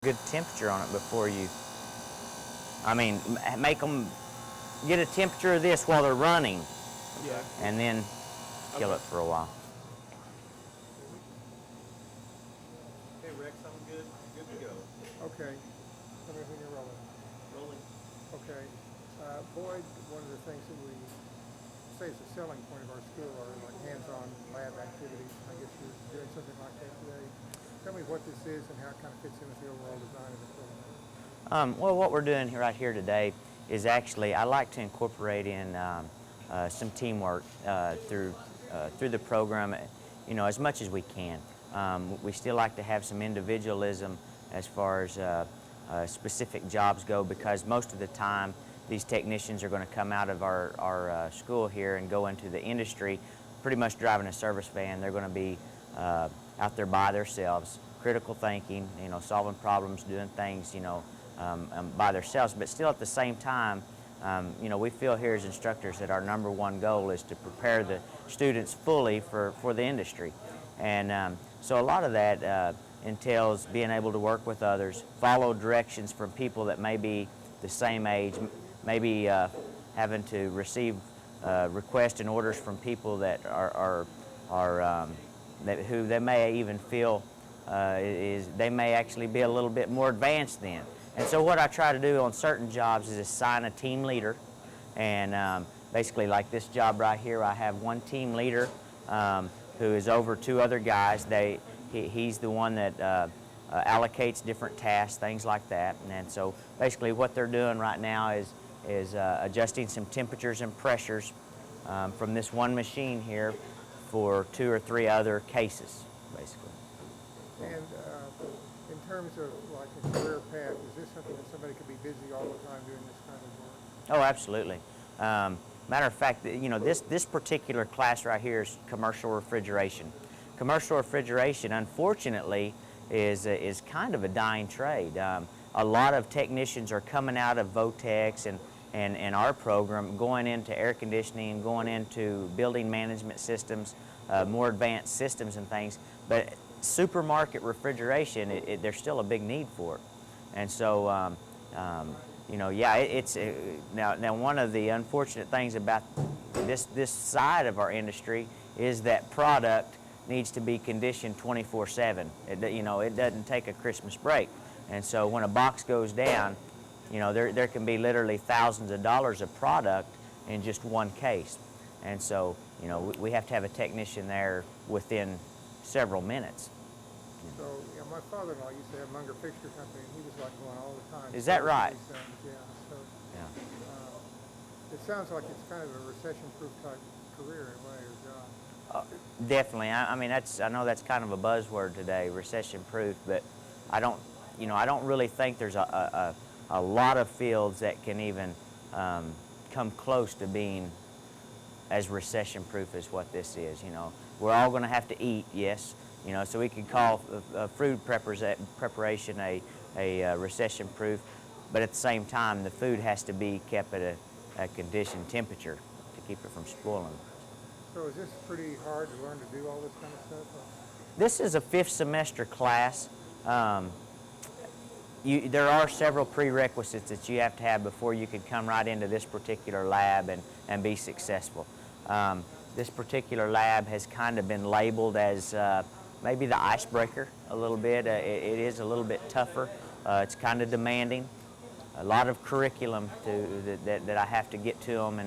good temperature on it before you, make them get a temperature of this while they're running, Yeah. and then kill it for a while. Hey Rex, I'm good. Good to go. Okay. Tell me when you're rolling. Rolling. Okay. Boyd, one of the things that we say is a selling point of our school are like hands-on lab activities. I guess you're doing something like that today. Tell me what this is and how it kind of fits in with the overall design of the program. Well, what we're doing right here today is actually, I like to incorporate in some teamwork through the program, as much as we can. We still like to have some individualism as far as specific jobs go, because most of the time these technicians are going to come out of our school here and go into the industry pretty much driving a service van. They're going to be out there by themselves, critical thinking, solving problems, doing things, by themselves. But still at the same time, we feel here as instructors that our number one goal is to prepare the students fully for the industry. And so a lot of that entails being able to work with others, follow directions from people that may be the same age, maybe having to receive requests and orders from people that who they may even feel they may actually be a little bit more advanced than. And so what I try to do on certain jobs is assign a team leader, and basically like this job right here, I have one team leader who is over two other guys. He's the one that allocates different tasks, things like that. And so basically what they're doing right now is adjusting some temperatures and pressures from this one machine here for 2 or 3 other cases, basically. And in terms of like a career path, is this something that somebody could be busy all the time doing this kind of work? Oh, absolutely. Matter of fact, this particular class right here is commercial refrigeration. Commercial refrigeration, unfortunately, is kind of a dying trade. A lot of technicians are coming out of Votex and our program, going into air conditioning, going into building management systems, more advanced systems and things. But supermarket refrigeration, there's still a big need for it. And so, yeah, it's now one of the unfortunate things about this side of our industry is that product needs to be conditioned 24/7. It doesn't take a Christmas break. And so when a box goes down, there can be literally thousands of dollars of product in just one case. And so, we have to have a technician there within several minutes. So, my father-in-law used to have Munger Fixture Company, and he was like going all the time. Is that right? Yeah. So, Yeah. it sounds like it's kind of a recession-proof type career in a way, or job. Definitely. I know that's kind of a buzzword today, recession-proof, but I don't really think there's a lot of fields that can even come close to being as recession-proof as what this is. We're all going to have to eat, yes. So we could call food preparation a recession-proof, but at the same time, the food has to be kept at a conditioned temperature to keep it from spoiling. So is this pretty hard to learn to do all this kind of stuff? This is a 5th semester class. There are several prerequisites that you have to have before you can come right into this particular lab and be successful. This particular lab has kind of been labeled as maybe the icebreaker a little bit. It is a little bit tougher. It's kind of demanding. A lot of curriculum that I have to get to them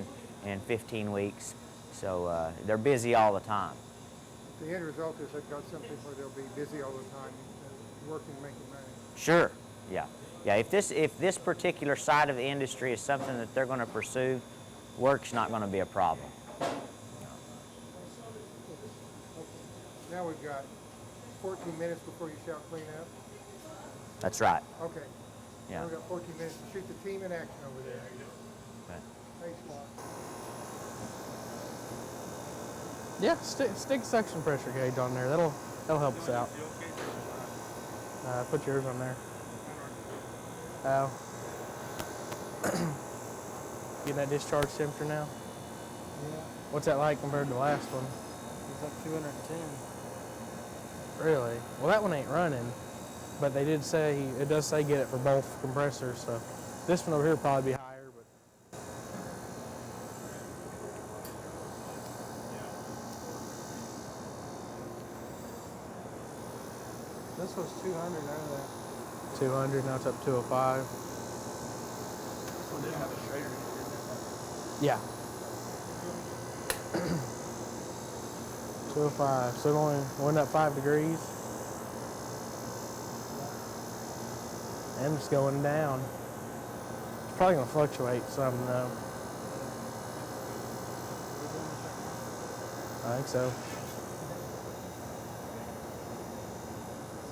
in 15 weeks. So they're busy all the time. The end result is they've got something where they'll be busy all the time, working, making money. Sure. Yeah. If this particular side of the industry is something that they're going to pursue, work's not going to be a problem. Now we've got 14 minutes before you shall clean up. That's right. Okay. Yeah. Now we've got 14 minutes to shoot the team in action over there. Okay. Thanks, Mark. Yeah, stick suction pressure gauge on there. That'll help us out. Put yours on there. Getting that discharge temperature now? Yeah, What's that like compared to the last one? it's like 210. Really? Well, that one ain't running. but they did say, it does say get it for both compressors, so this one over here will probably be higher, but This was 200 earlier. 200, now it's up to 205. This one did have a Schrader in it. Yeah. 205, so it only went up 5 degrees. And it's going down. It's probably gonna fluctuate some though. I think so.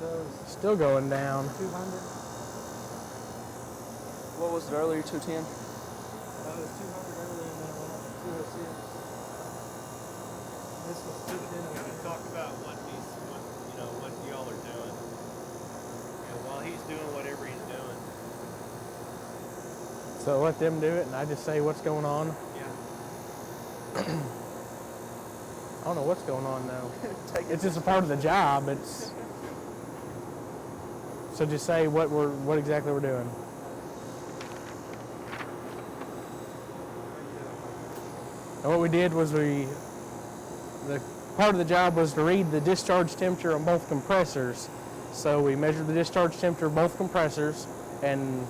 So Still going down. 200. What was it earlier, 210? It was 200 earlier and then it went up to 206. This was 210. Kind of talk about what y'all are doing. While he's doing whatever he's doing. So let them do it and I just say what's going on. Yeah. I don't know what's going on though. It's just a part of the job. It's so just say what exactly we're doing. And what we did was the part of the job was to read the discharge temperature on both compressors. So we measured the discharge temperature of both compressors, and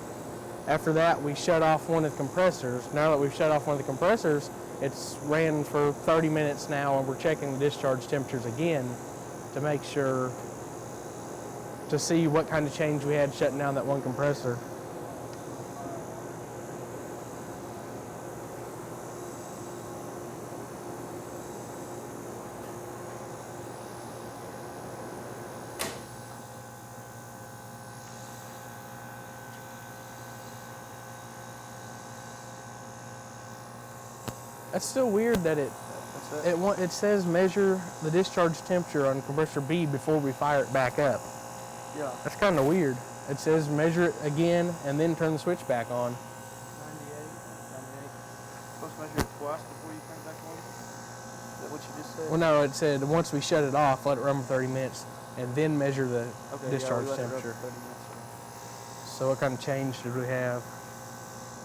after that we shut off one of the compressors. Now that we've shut off one of the compressors, it's ran for 30 minutes now, and we're checking the discharge temperatures again to make sure, to see what kind of change we had shutting down that one compressor. That's still weird that it says measure the discharge temperature on compressor B before we fire it back up. Yeah. That's kind of weird. It says measure it again and then turn the switch back on. 98. 98. Supposed to measure it twice before you turn it back on? Is that what you just said? Well, no, it said once we shut it off, let it run for 30 minutes and then measure the Okay, discharge yeah, we let it run temperature. for 30 minutes. So what kind of change did we have?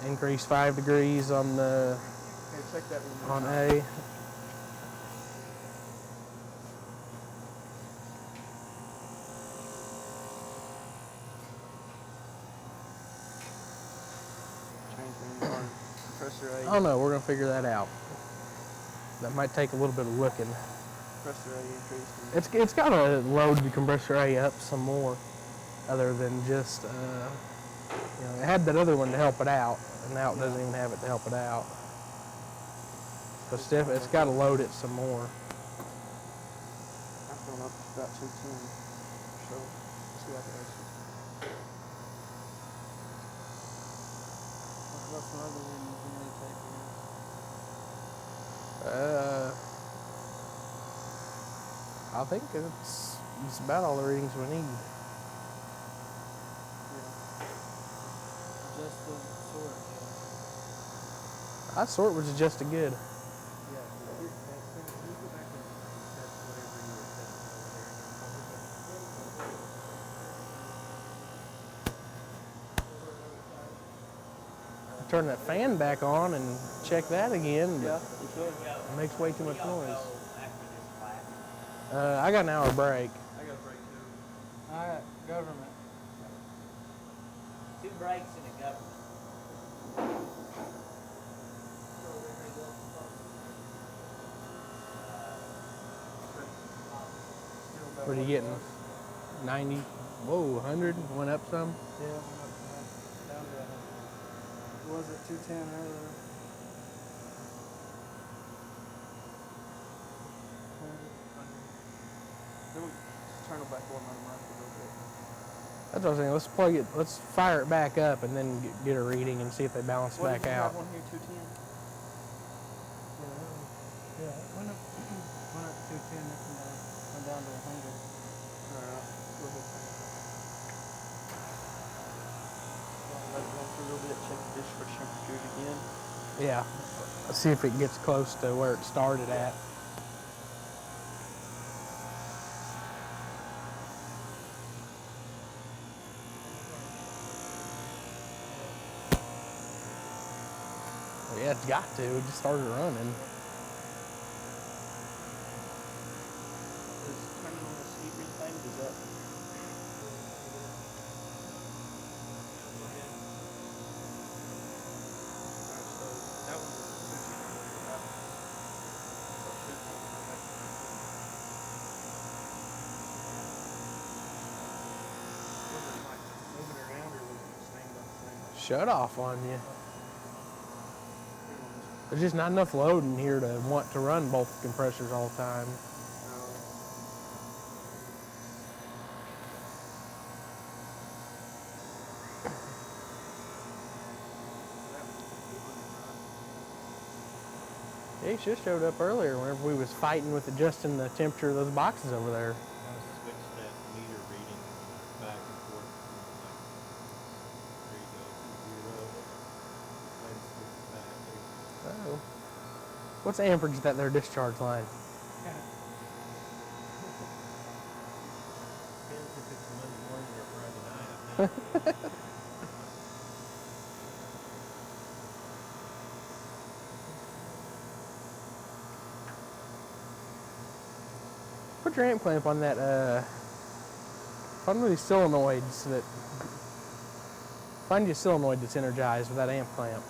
Increase 5 degrees on the Okay, check that one. on A. Change the on compressor A. I don't know. We're gonna figure that out. That might take a little bit of looking. Compressor A increased. It's got to load the compressor A up some more, other than just it had that other one to help it out, and now it doesn't even have it to help it out. So it's got to load it some more. That's going up to about 210. So let's see how that is. What's the other readings we may take here? I think it's about all the readings we need. Just the sort. I sort was adjusted good. Yeah, you go back and test whatever you were testing over there. Turn that fan back on and check that again. Yeah, you could. It makes way too much noise. After this class. I got an hour break. I got a break too. All right, government. 2 breaks in a government. What are you getting? 90? Whoa, 100? Went up some? Yeah, went up to that, down to 100. Was it 210 earlier? 100. Then we turn it back on the mic a little bit. That's what I was saying. Let's plug it. Let's fire it back up and then get a reading and see if they balance What back did you out. have one here, 210? Yeah, it went up to 210, went down to 100. Alright, go ahead. Let it run for a little bit, check the discharge temperatures again. Yeah. Let's see if it gets close to where it started at. Yeah, it's got to. It just started running. Is turning on this heat reclaim, does that? So that was like moving around, or was it staying about the same? Shut off on you. There's just not enough load in here to want to run both compressors all the time. Yeah, he should have showed up earlier whenever we was fighting with adjusting the temperature of those boxes over there. Switch that meter reading back and forth. There you go, 0. Then switch it back. Oh. What's the amperage that their discharge line? Depends if it's Monday morning or Friday night, I think. Put your amp clamp on that, find one of these solenoids that, find you a solenoid that's energized with that amp clamp.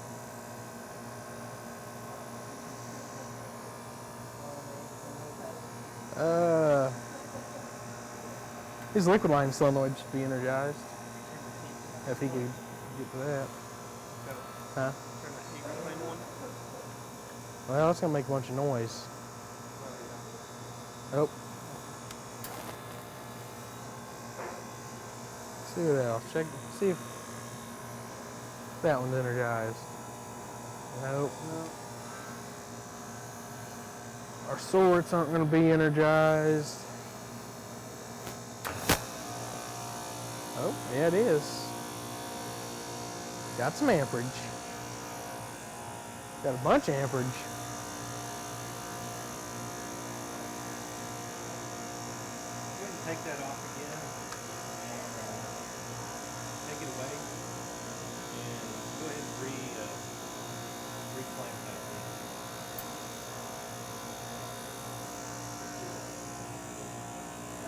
His liquid line solenoid should be energized. If he could get to that. Huh? Turn that heat reclaim on? Well, it's gonna make a bunch of noise. Oh. See what else. Check. See if that one's energized. Nope. Our sorts aren't going to be energized. Oh, yeah, it is. Got some amperage. Got a bunch of amperage. Go ahead and take that off again. Take it away. And go ahead and reclaim that in.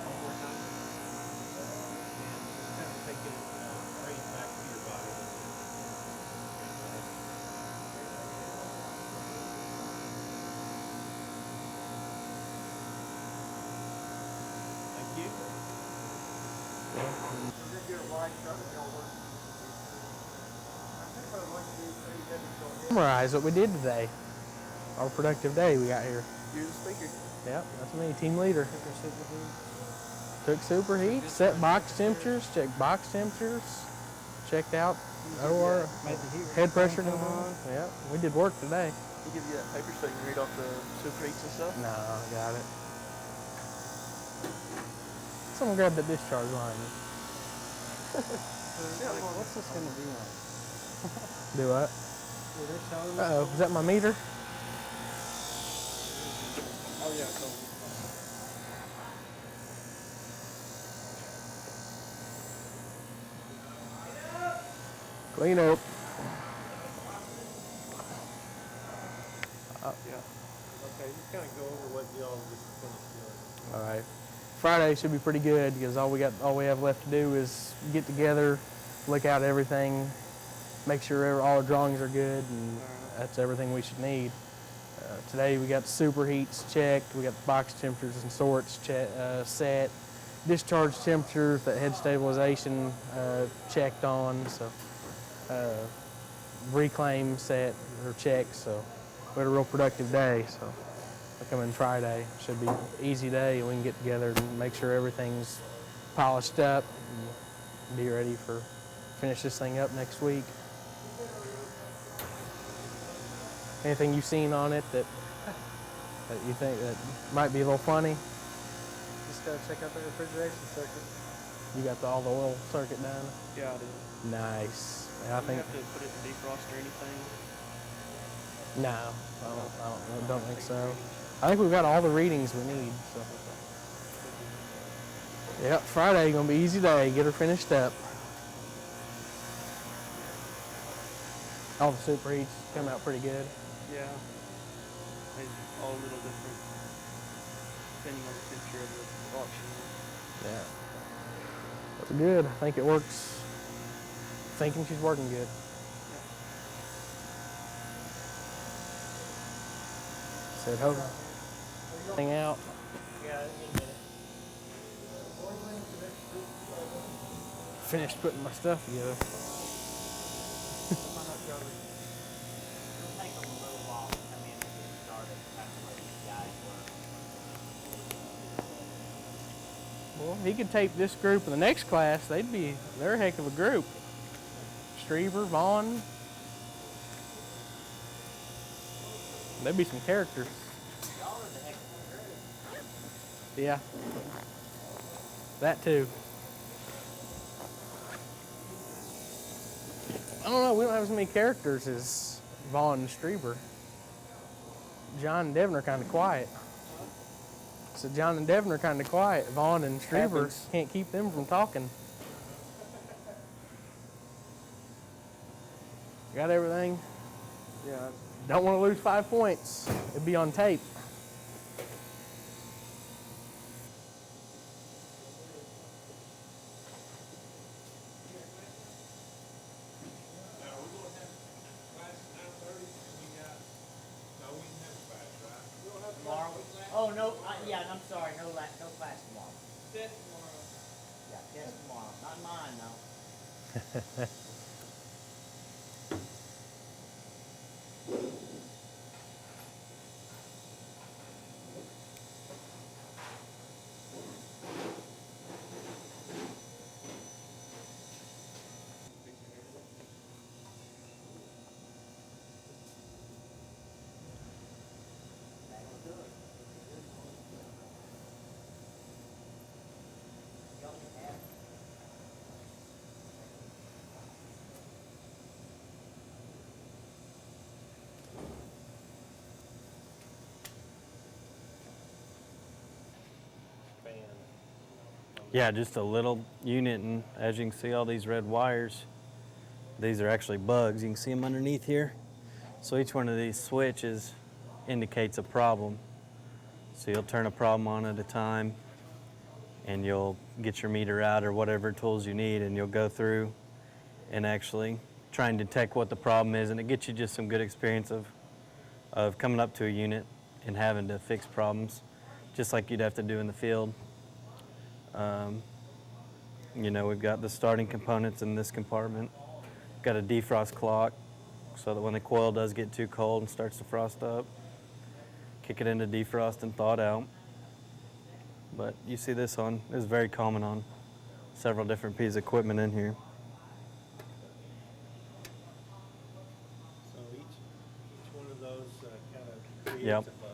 One more time. And just kind of take it, bring it back to your body. Thank you. Summarize what we did today. Our productive day we got here. You're the speaker. Yep, that's me, team leader. Took superheat, set box temperatures, checked box temperatures, checked out OR, head pressure. Yep, we did work today. He give you that paper so you can read off the superheats and stuff? No, I got it. Someone grab that discharge line. What's this gonna be like? Do what? Well, they're showing us. Uh-oh, is that my meter? Oh, yeah. So Clean up. yeah. Okay, just kind of go over what y'all just finished doing. All right. Friday should be pretty good because all we have left to do is get together, look out everything, make sure all our drawings are good, and that's everything we should need. Today we got the superheats checked, we got the box temperatures and sorts set, discharge temperatures, that head stabilization checked on, so reclaim set or checked, so we had a real productive day. So coming Friday should be an easy day, and we can get together and make sure everything's polished up and be ready for finish this thing up next week. Anything you've seen on it that you think that might be a little funny? Just gotta check out the refrigeration circuit. You got all the oil circuit done? Yeah, I did. Nice. Yeah, I Do you think have to put it in defrost or anything? no, I don't think so. I think we've got all the readings we need. So. Yep, Friday gonna be an easy day. Get her finished up. All the superheats come out pretty good. Yeah. It's all a little different depending on the temperature of the auction. Yeah. That's good. I think it works. Thinking she's working good. Said hope. Thing out. Yeah, in a minute. Finished putting my stuff together. It'll take them a little while to come in and get started. That's where these guys work. Well, he could tape this group in the next class. They're a heck of a group. Streaver, Vaughn. There'd be some characters. Y'all are the heck of a group. Yeah. That too. I don't know, we don't have as many characters as Vaughn and Streaver. John and Devin are kind of quiet. So John and Devin are kind of quiet. Vaughn and Streaver Happens. can't keep them from talking. Got everything? Yeah. Don't want to lose 5 points. It'd be on tape. Tomorrow? Oh, no, yeah, I'm sorry, no class tomorrow. Test tomorrow. Yeah, test tomorrow. Not mine, though. Fan. Yeah, just a little unit, and as you can see all these red wires, these are actually bugs. You can see them underneath here. So each one of these switches indicates a problem. So you'll turn a problem on at a time, and you'll get your meter out or whatever tools you need, and you'll go through and actually try and detect what the problem is, and it gets you just some good experience of coming up to a unit and having to fix problems, just like you'd have to do in the field. You know, we've got the starting components in this compartment. Got a defrost clock so that when the coil does get too cold and starts to frost up, kick it into defrost and thaw it out. But you see this is very common on several different pieces of equipment in here. So each one of those kind of creates Yep. a bug.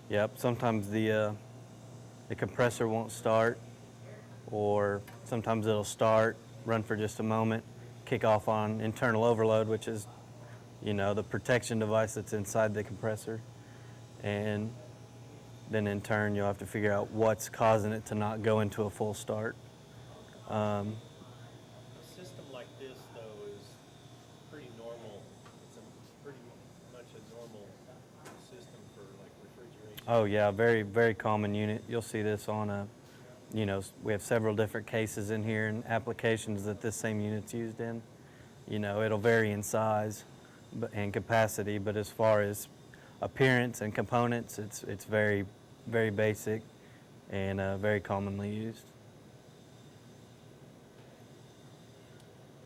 Yep, sometimes the compressor won't start, or sometimes it'll start, run for just a moment, kick off on internal overload, which is, you know, the protection device that's inside the compressor. And then in turn, you'll have to figure out what's causing it to not go into a full start. A system like this, though, is pretty normal. It's pretty much a normal system for like refrigeration. Oh yeah, very, very common unit. You'll see this on you know, we have several different cases in here and applications that this same unit's used in. You know, it'll vary in size and capacity, but as far as appearance and components, it's very, very basic and very commonly used.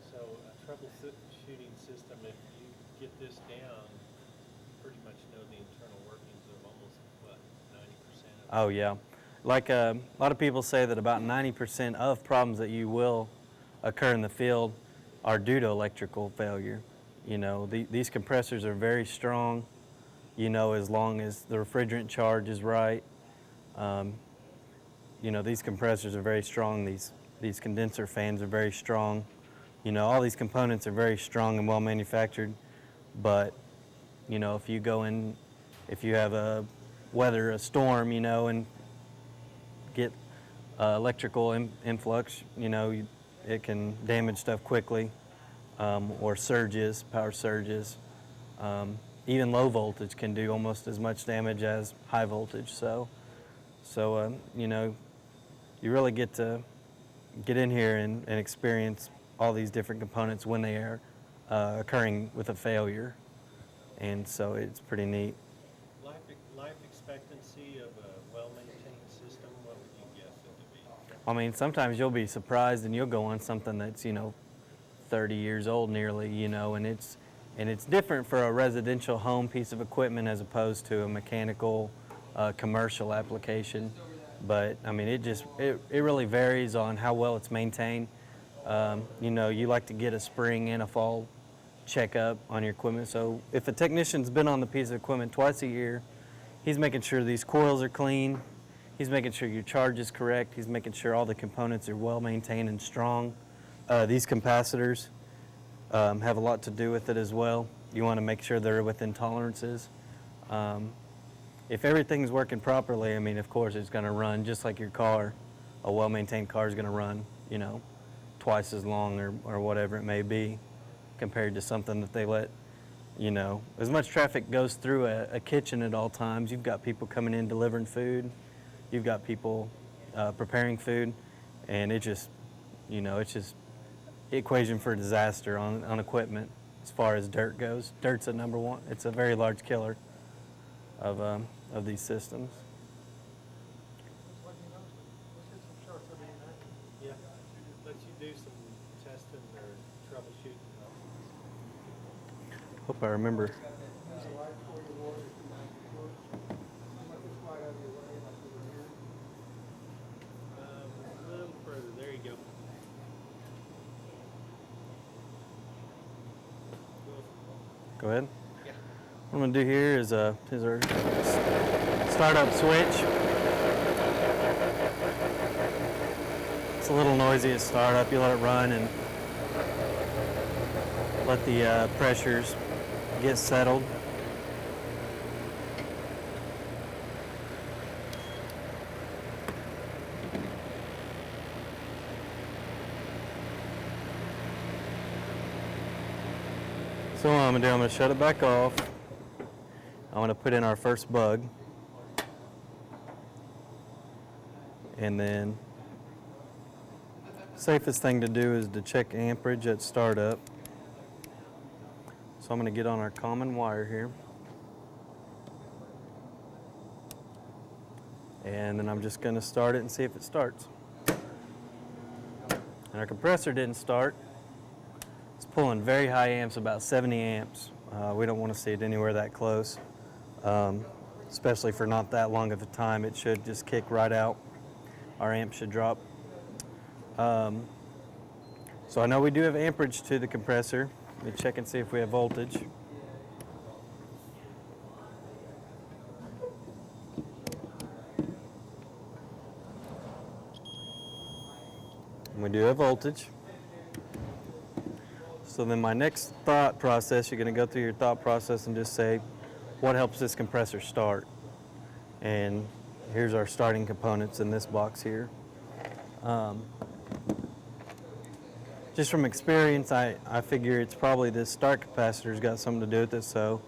So a troubleshooting system, if you get this down, you pretty much know the internal workings of almost, what, 90% of it? Oh yeah. Like a lot of people say that about 90% of problems that you will occur in the field are due to electrical failure. You know, these compressors are very strong, you know, as long as the refrigerant charge is right. You know, these compressors are very strong. These condenser fans are very strong. You know, all these components are very strong and well manufactured, but, you know, if you have weather a storm, you know, and get influx, you know, it can damage stuff quickly. or surges, power surges. Even low voltage can do almost as much damage as high voltage. So you know, you really get to get in here and experience all these different components when they are occurring with a failure. And so it's pretty neat. Life expectancy of a well-maintained system, what would you guess it to be? I mean, sometimes you'll be surprised and you'll go on something that's, you know, 30 years old nearly, you know, and it's different for a residential home piece of equipment as opposed to a mechanical commercial application. But I mean, it really varies on how well it's maintained. You know, you like to get a spring and a fall checkup on your equipment. So if a technician's been on the piece of equipment twice a year, he's making sure these coils are clean, he's making sure your charge is correct, he's making sure all the components are well maintained and strong. These capacitors have a lot to do with it as well. You want to make sure they're within tolerances. If everything's working properly, I mean, of course it's going to run just like your car. A well-maintained car is going to run, you know, twice as long or whatever it may be, compared to something that they let, you know, as much traffic goes through a kitchen at all times. You've got people coming in delivering food, you've got people preparing food, and it just, you know, it's just equation for disaster on equipment as far as dirt goes. Dirt's a number one. It's a very large killer of these systems. Let's get some shots of it. Yeah, let you do some testing or troubleshooting. Hope I remember. There's a light for you, Ward, if you like to look. You might just slide out of your way, like over here. A little further, there you go. Go ahead. What I'm going to do here is our startup switch. It's a little noisy at startup. You let it run and let the pressures get settled. So what I'm going to do, I'm going to shut it back off. I'm going to put in our first bug. And then safest thing to do is to check amperage at startup. So I'm going to get on our common wire here. And then I'm just going to start it and see if it starts. And our compressor didn't start. It's pulling very high amps, about 70 amps. We don't want to see it anywhere that close, especially for not that long of a time. It should just kick right out. Our amp should drop. So I know we do have amperage to the compressor. Let me check and see if we have voltage. And we do have voltage. So then my next thought process, you're going to go through your thought process and just say, what helps this compressor start? And here's our starting components in this box here. Just from experience, I figure it's probably this start capacitor's got something to do with it, so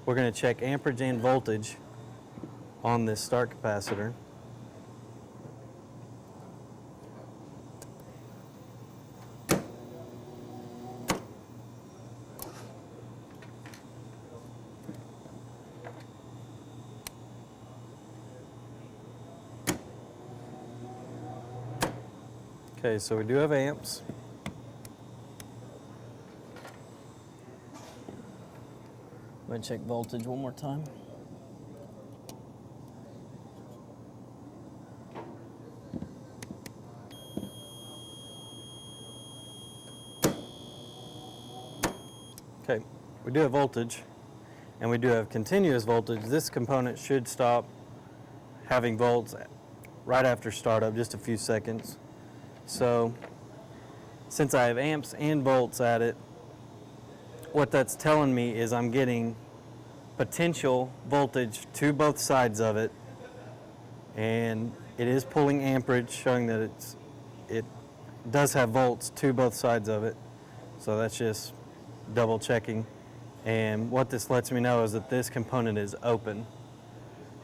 we're going to check amperage and voltage on this start capacitor. Okay, so we do have amps. I'm going to check voltage one more time. Okay, we do have voltage, and we do have continuous voltage. This component should stop having volts right after startup, just a few seconds. So, since I have amps and volts at it, what that's telling me is I'm getting potential voltage to both sides of it, and it is pulling amperage, showing that it does have volts to both sides of it. So that's just double checking. And what this lets me know is that this component is open.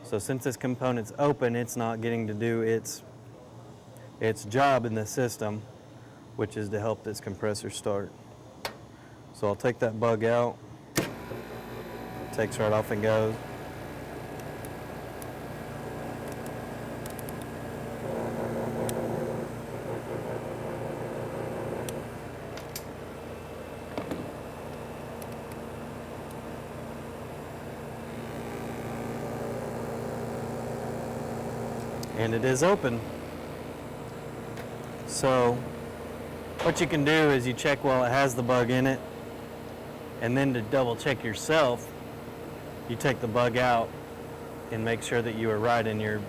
So since this component's open, it's not getting to do its job in the system, which is to help this compressor start. So I'll take that bug out. Takes right off and goes. And it is open. So what you can do is you check while it has the bug in it, and then to double check yourself, you take the bug out and make sure that you are right and you're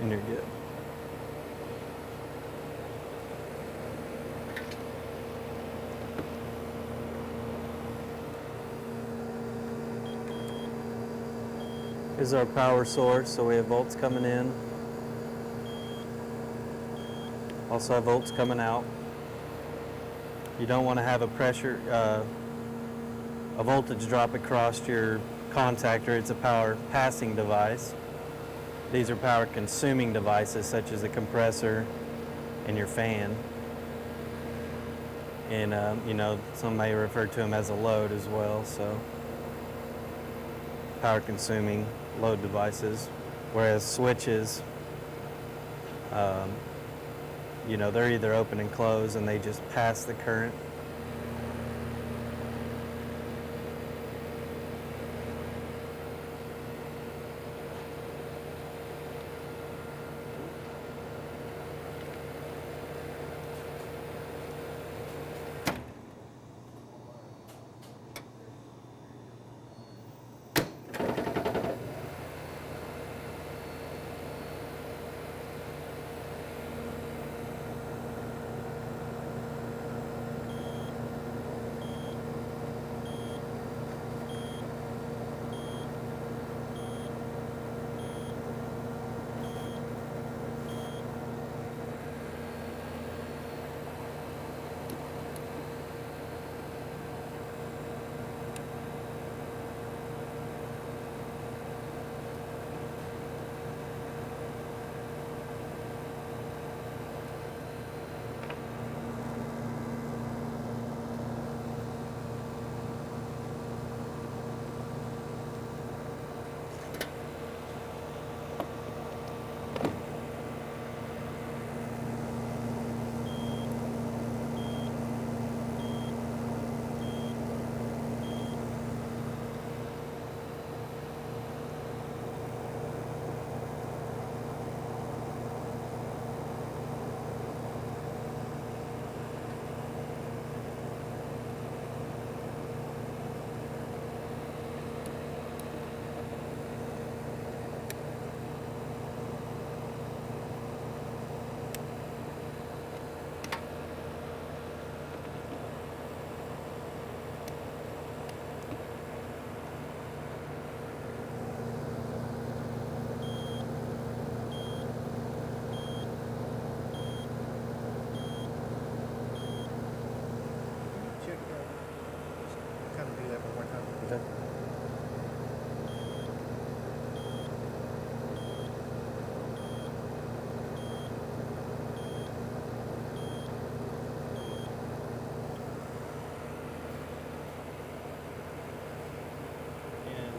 good. Is our power source, so we have volts coming in. Also have volts coming out. You don't want to have a pressure, a voltage drop across your contactor. It's a power passing device. These are power consuming devices such as the compressor and your fan. And you know, some may refer to them as a load as well. So power consuming load devices, whereas switches, you know, they're either open and closed and they just pass the current. Check, just kind of do that one more time. Okay. And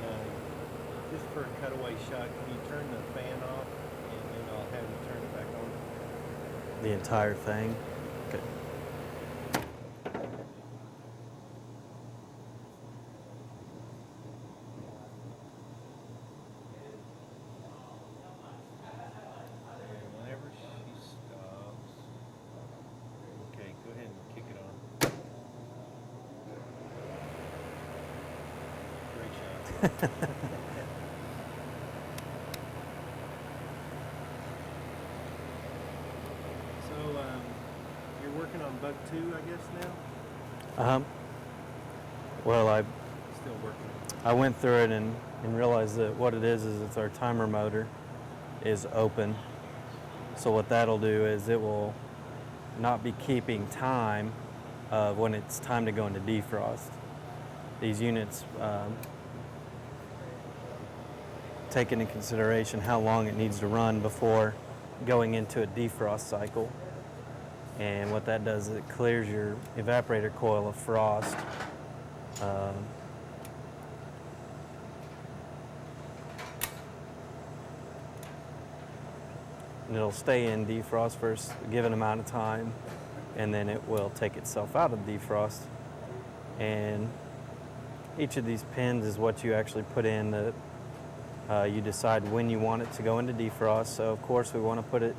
just for a cutaway shot, can you turn the fan off and then I'll have you turn it back on? The entire thing. Okay. And whenever she stops, okay, go ahead and kick it on. Great shot. So, you're working on bug 2, I guess, now? Well, Still working on it. I went through it and realized that what it is it's our timer motor is open. So what that'll do is it will not be keeping time of when it's time to go into defrost. These units take into consideration how long it needs to run before going into a defrost cycle. And what that does is it clears your evaporator coil of frost. And it'll stay in defrost for a given amount of time, and then it will take itself out of defrost. And each of these pins is what you actually put in that you decide when you want it to go into defrost. So of course we want to put it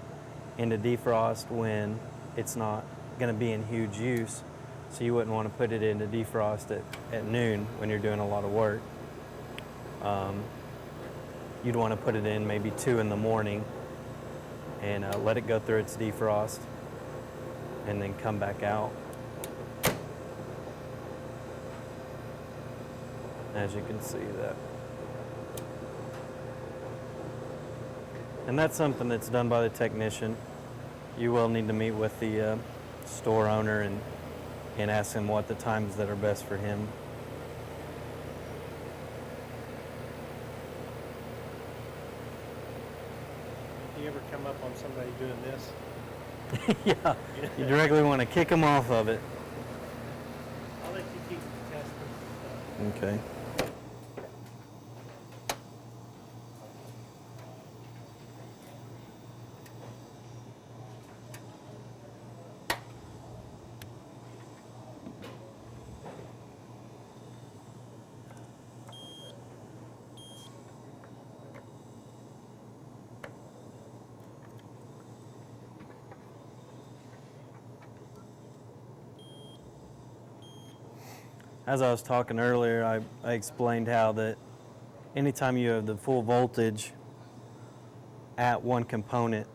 into defrost when it's not going to be in huge use. So you wouldn't want to put it into defrost at noon when you're doing a lot of work. You'd want to put it in maybe 2 in the morning and let it go through its defrost and then come back out. As you can see that. And that's something that's done by the technician. You will need to meet with the store owner and ask him what the times that are best for him. Do you ever come up on somebody doing this? Yeah, you directly want to kick them off of it. I'll let you keep testing. Okay. As I was talking earlier, I explained how that anytime you have the full voltage at one component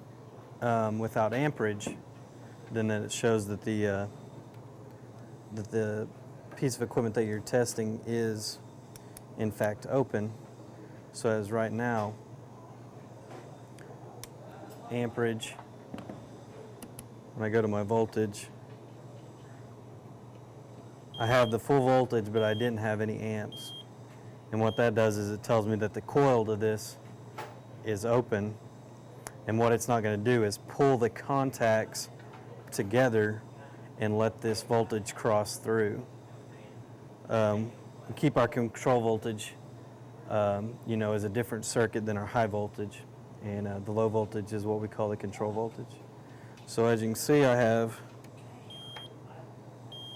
without amperage, then that it shows that the piece of equipment that you're testing is in fact open. So as right now, amperage, when I go to my voltage, I have the full voltage, but I didn't have any amps. And what that does is it tells me that the coil to this is open, and what it's not going to do is pull the contacts together and let this voltage cross through. We keep our control voltage, as a different circuit than our high voltage, and the low voltage is what we call the control voltage. So as you can see, I have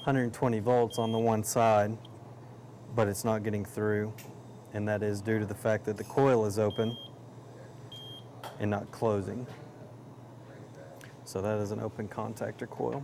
120 volts on the one side, but it's not getting through, and that is due to the fact that the coil is open and not closing. So that is an open contactor coil.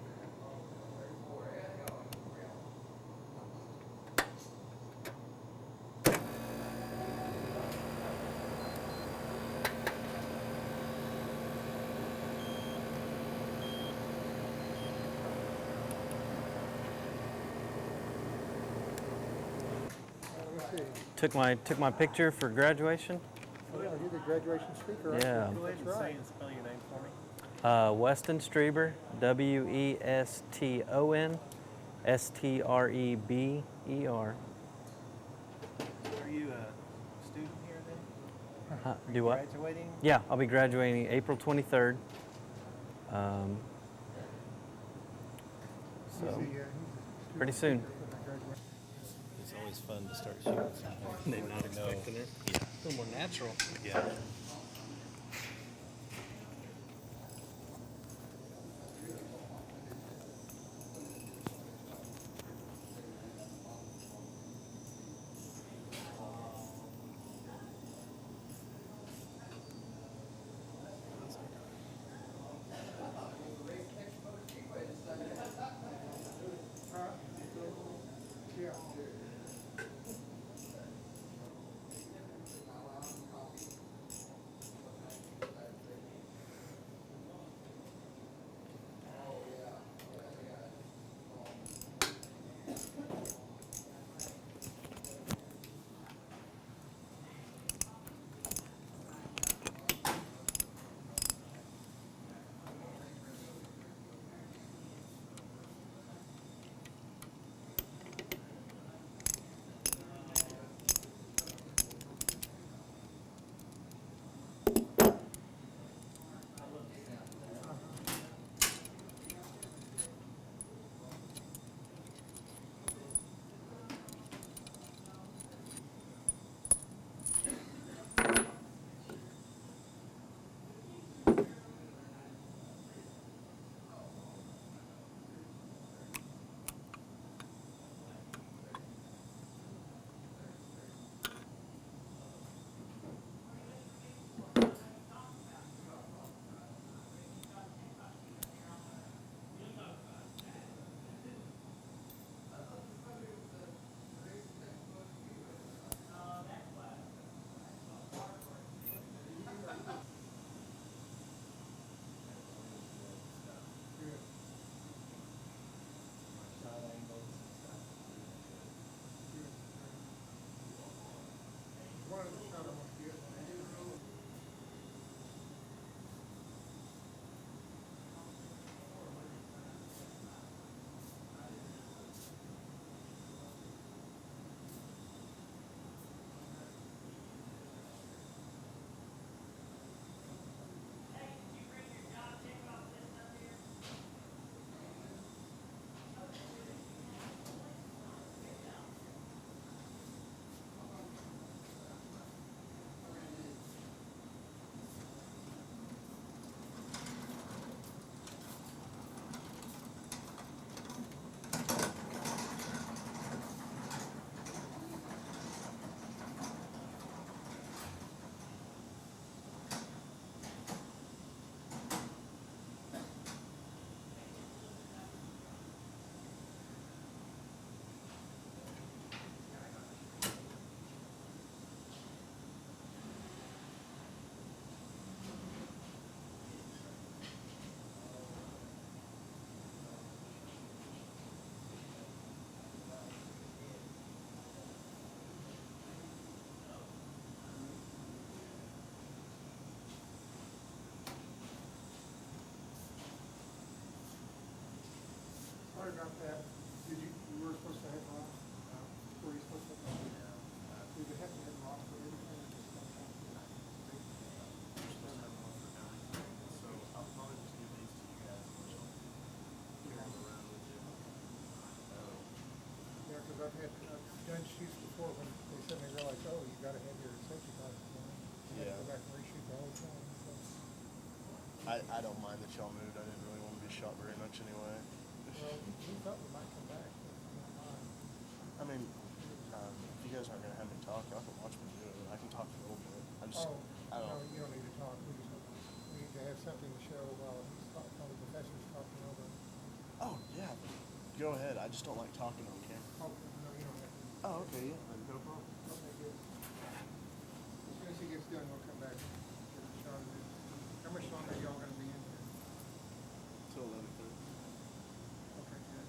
Took my picture for graduation. Oh, yeah, you're the graduation speaker, aren't Yeah. you? Go ahead and That's say right. and spell your name for me. Weston Strieber, Weston Streber. Are you a student here then? Do what? Graduating? Yeah, I'll be graduating April 23rd. So He's pretty soon. It's always fun to start shooting something. They're not expecting it. Yeah. A little more natural. Yeah. Yeah. got that, you were supposed to have rocks? Were you supposed to have rocks? Did you have to have rocks for everything? or just sometimes? So I'll probably just give these to you guys and let y'all carry them around with you. Yeah, because I've done shoots before when they suddenly realized, oh, you gotta have your safety glasses on. You have to go Yeah. back and reshoot the whole thing, so. I don't mind that y'all moved. I didn't really want to be shot very much anyway. Well, we thought we might come back, but I'm not. I mean, if you guys aren't gonna have me talk, y'all can watch me do it. I can talk a little bit. I just, Oh, I no, don't. you don't need to talk, we need to have something to show while he's talking, while the professor's talking over. Oh yeah, go ahead. I just don't like talking on camera. Oh, no, you don't have to. Oh, okay, yeah, then no problem. Okay, good. As soon as he gets done, we'll come back and give it a shot at it. How much longer are y'all gonna be in here? Till 11:30. Okay, good.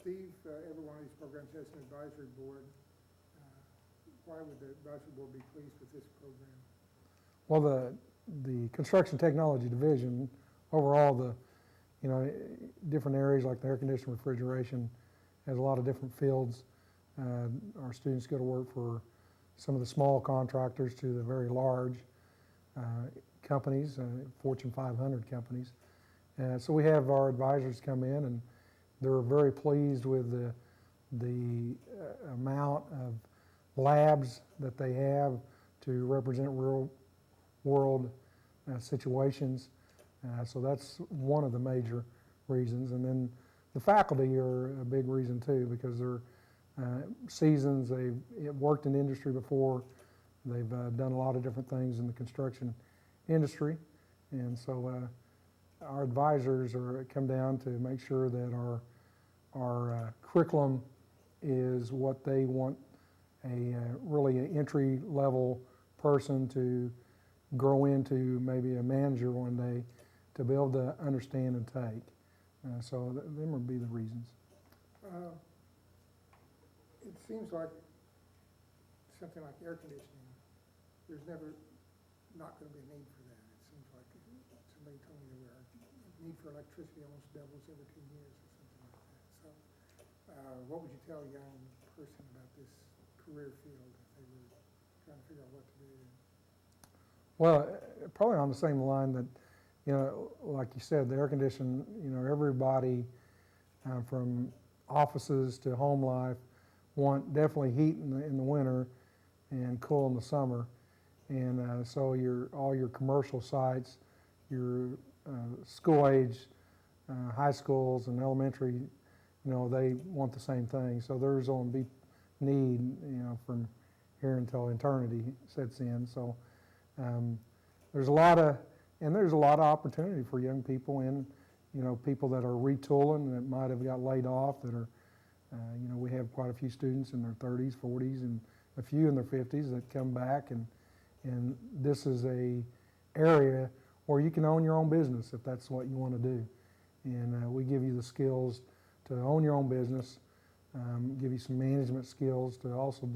Steve, every one of these programs has an advisory board. Why would the advisory board be pleased with this program? Well, the construction technology division, overall, different areas like the air conditioning, refrigeration, has a lot of different fields. Our students go to work for some of the small contractors to the very large companies, Fortune 500 companies. So we have our advisors come in, and they're very pleased with the amount of labs that they have to represent real world situations. So that's one of the major reasons. And then the faculty are a big reason too, because they're seasons, they've worked in the industry before, they've done a lot of different things in the construction industry. And so our advisors come down to make sure that our curriculum is what they want really an entry level person to grow into, maybe a manager one day, to be able to understand and take. So them would be the reasons. It seems like something like air conditioning, there's never not going to be a need for that. It seems like somebody told me there were a need for electricity almost doubles every 2 years or something like that. So what would you tell a young person about this career field if they were trying to figure out what to do? Well, probably on the same line that, like you said, the air conditioning, everybody from offices to home life want definitely heat in the winter and cool in the summer. And so all your commercial sites, your school age, high schools and elementary, they want the same thing. So there's going to be need, from here until eternity sets in. So there's a lot of opportunity for young people and, people that are retooling that might have got laid off that are, we have quite a few students in their 30s, 40s, and a few in their 50s that come back, and this is a area where you can own your own business if that's what you want to do. And we give you the skills to own your own business, give you some management skills to also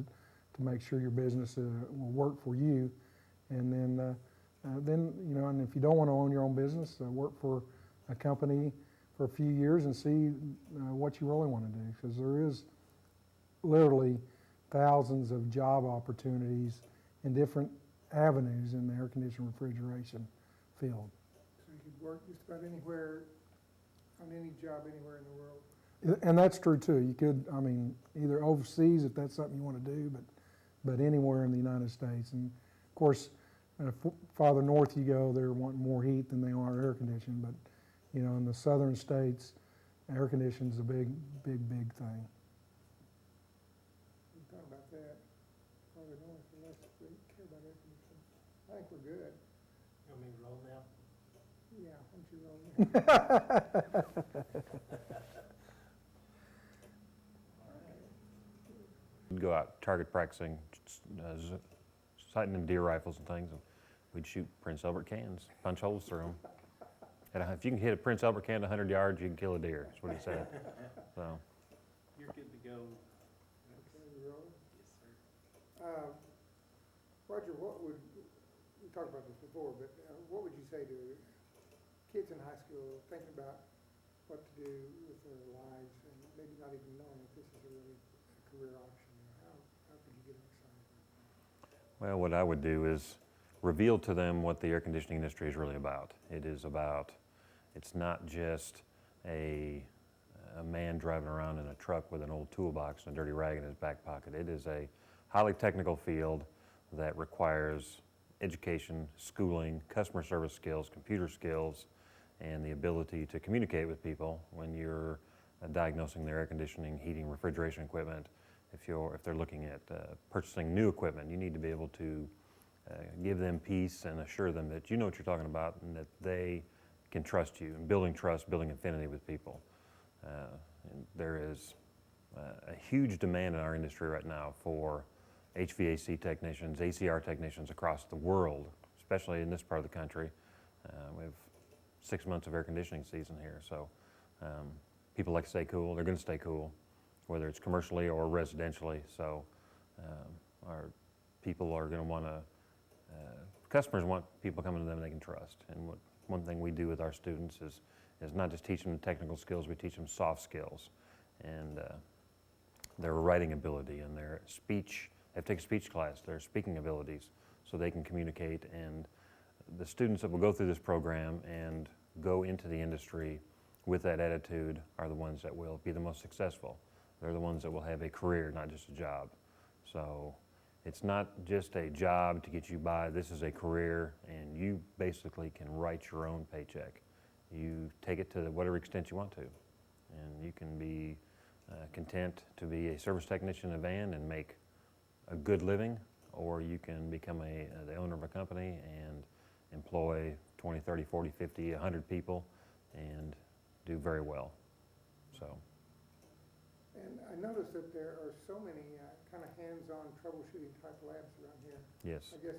to make sure your business will work for you. And then, and if you don't want to own your own business, work for a company for a few years and see what you really want to do, because there is literally thousands of job opportunities in different avenues in the air conditioning refrigeration field. So you could work just about anywhere, on any job anywhere in the world? And that's true too. You could, either overseas if that's something you want to do, but anywhere in the United States. And of course, farther north you go, they're wanting more heat than they are air conditioning. But in the southern states, air conditioning is a big thing. We thought about that. Farther north, unless we care about air conditioning. I think we're good. You want me to roll now? Yeah, why don't you roll now? We'd go out target practicing, sighting them deer rifles and things, and we'd shoot Prince Albert cans, punch holes through them. And if you can hit a Prince Albert can 100 yards, you can kill a deer. That's what he said. So. You're good to go. Okay, we rolling? Yes, sir. Roger, we talked about this before, but what would you say to kids in high school thinking about what to do with their lives and maybe not even knowing if this is a really career option? How could you get them excited about that? Well, what I would do is reveal to them what the air conditioning industry is really about. It's not just a man driving around in a truck with an old toolbox and a dirty rag in his back pocket. It is a highly technical field that requires education, schooling, customer service skills, computer skills, and the ability to communicate with people when you're diagnosing their air conditioning, heating, refrigeration equipment. If they're looking at purchasing new equipment, you need to be able to give them peace and assure them that you know what you're talking about and that they can trust you. And building trust, building affinity with people. And there is a huge demand in our industry right now for HVAC technicians, ACR technicians across the world, especially in this part of the country. We have 6 months of air conditioning season here, so people like to stay cool. They're going to stay cool, whether it's commercially or residentially. So our people are going to want to, customers want people coming to them they can trust. And one thing we do with our students is not just teach them technical skills, we teach them soft skills. And their writing ability and their speech. They have to take a speech class, their speaking abilities, so they can communicate. And the students that will go through this program and go into the industry with that attitude are the ones that will be the most successful. They're the ones that will have a career, not just a job. So it's not just a job to get you by, this is a career, and you basically can write your own paycheck. You take it to whatever extent you want to, and you can be content to be a service technician in a van and make a good living, or you can become the owner of a company and employ 20, 30, 40, 50, 100 people and do very well. So. And I noticed that there are so many kind of hands-on troubleshooting type labs around here. Yes. I guess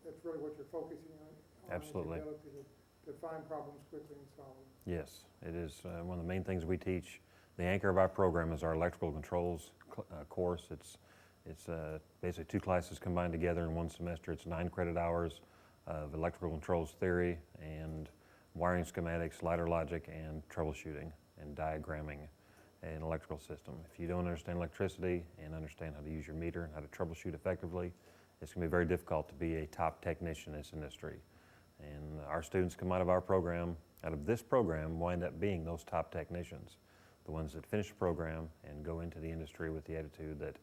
that's really what you're focusing on. Absolutely. Is the ability to find problems quickly and solve them. Yes, it is one of the main things we teach. The anchor of our program is our electrical controls course. It's basically 2 classes combined together in one semester. It's 9 credit hours of electrical controls theory and wiring schematics, ladder logic, and troubleshooting and diagramming an electrical system. If you don't understand electricity and understand how to use your meter and how to troubleshoot effectively, it's going to be very difficult to be a top technician in this industry. And our students come out of this program, wind up being those top technicians, the ones that finish the program and go into the industry with the attitude that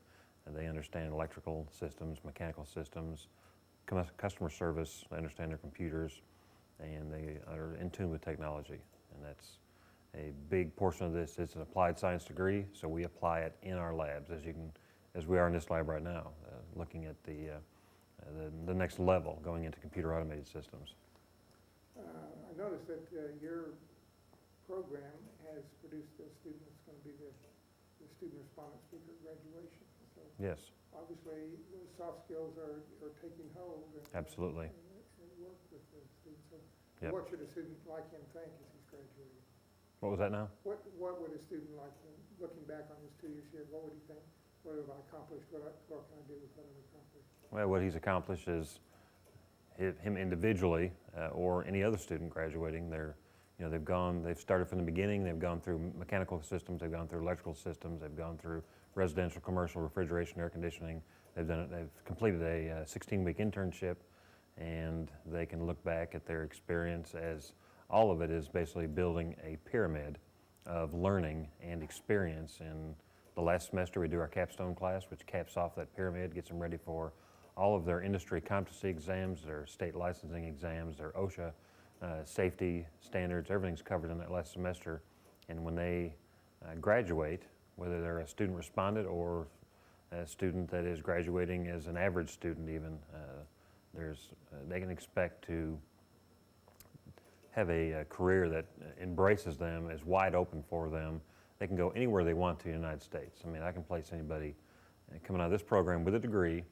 they understand electrical systems, mechanical systems, customer service, they understand their computers, and they are in tune with technology. And that's a big portion of this. It's an applied science degree, so we apply it in our labs, as we are in this lab right now, looking at the next level, going into computer automated systems. I noticed that your program has produced a student that's going to be the student respondent speaker at graduation. So Yes, obviously, those soft skills are taking hold. absolutely. And work with the student. So Yep. what should a student like him think as he's graduating? What was that now? What would a student like him, looking back on his 2 years here, what would he think? What have I accomplished? What can I do with what I've accomplished? Well, what he's accomplished is him individually, or any other student graduating. They've started from the beginning. They've gone through mechanical systems. They've gone through electrical systems. They've gone through residential, commercial, refrigeration, air conditioning. They've completed a 16-week internship, and they can look back at their experience as all of it is basically building a pyramid of learning and experience. In the last semester, we do our capstone class, which caps off that pyramid, gets them ready for all of their industry competency exams, their state licensing exams, their OSHA safety standards. Everything's covered in that last semester. And when they graduate, whether they're a student respondent or a student that is graduating as an average student even, they can expect to have a career that embraces them, is wide open for them. They can go anywhere they want to in the United States. I mean, I can place anybody coming out of this program with a degree,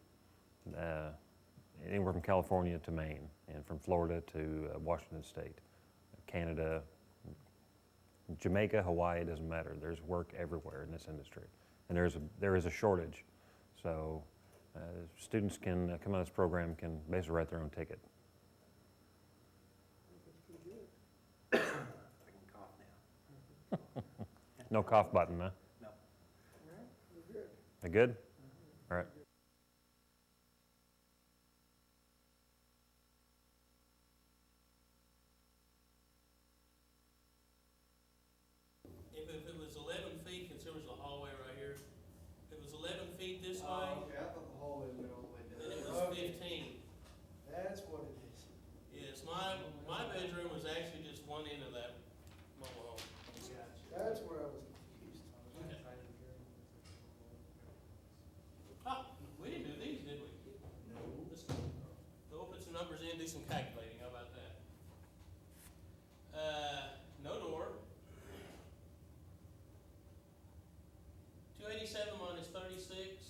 anywhere from California to Maine, and from Florida to Washington State, Canada, Jamaica, Hawaii, it doesn't matter. There's work everywhere in this industry, and there is a shortage. So students can come out of this program, can basically write their own ticket. That's pretty good. I can cough now. No cough button, huh? No. All right, we're good. Are good? All right. If it was 11 feet, because there was a hallway right here, if it was 11 feet this way, Okay, I thought the hallway went all the way down. then it was 15. That's what it is. Yes, my bedroom was actually just one end of that mobile home. Gotcha. That's where I was confused. Okay. Ah, we didn't do these, did we? No. Let's go put some numbers in, do some calculating, how about that? No door. 287 minus 36